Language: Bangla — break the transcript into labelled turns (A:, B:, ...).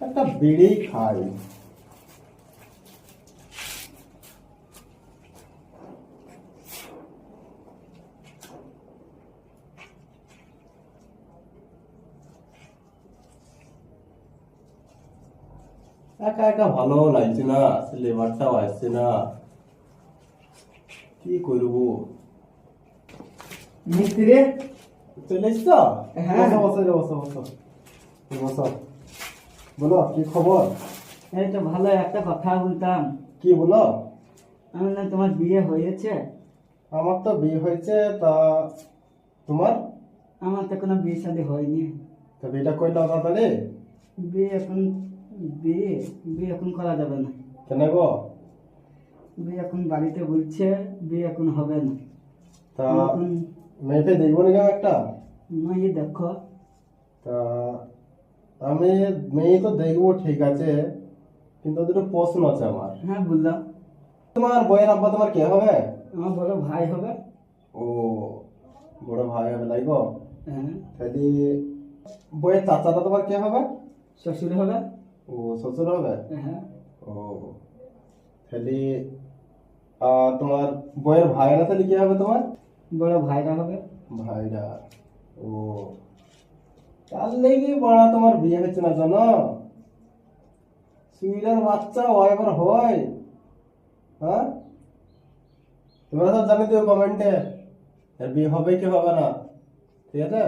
A: একটা বিড়ি খাই। একা একা ভালো লাগছে না, লেবারটাও আসছে না, কি করবো?
B: মিস্ত্রি।
A: চলে এসছো?
B: হ্যাঁ।
A: বসো বসো বসো বসো বসো। বলো কি খবর?
B: এই তো ভালো, একটা কথা বলতাম।
A: কি বলো?
B: আমি না, তোমার বিয়ে হয়েছে?
A: আমার তো বিয়ে হয়েছে, তা তোমার?
B: আমার তো কোনো বিয়ে শাদী হয়নি।
A: তা বিয়েটা করলে তাড়াতাড়ি?
B: বিয়ে এখন বিয়ে বিয়ে এখন করা যাবে না।
A: কেন গো?
B: বিয়ে এখন বাড়িতে বলছে বিয়ে এখন হবে না।
A: তা
B: এখন
A: মেয়েটা দেখবো না কেমন একটা?
B: মেয়ে দেখো।
A: তা আমি মেয়ে তো দেখবো ঠিক আছে, কিন্তু দুটো প্রশ্ন আছে আমার।
B: হ্যাঁ বললাম।
A: তোমার বইয়ের আব্বা তোমার কে হবে?
B: আমার বড় ভাই হবে।
A: ও, বড় ভাই হবে তাই গো?
B: হ্যাঁ।
A: তাহলে বইয়ের চাচাটা তোমার কে হবে?
B: শ্বশুর হবে।
A: ও, শ্বশুর হবে।
B: হ্যাঁ।
A: ও, তাহলে তোমার বইয়ের ভাইরা তাহলে কি হবে তোমার?
B: বড় ভাইরা হবে।
A: ভাইরা। ও, তার লেগে বড়া তোমার বিয়ে হচ্ছে না জানো? সুইরের বাচ্চা ও এবার হয়। হ্যাঁ, তোমরা তো জানি দিও কমেন্টে এর বিয়ে হবে কি হবে না, ঠিক আছে?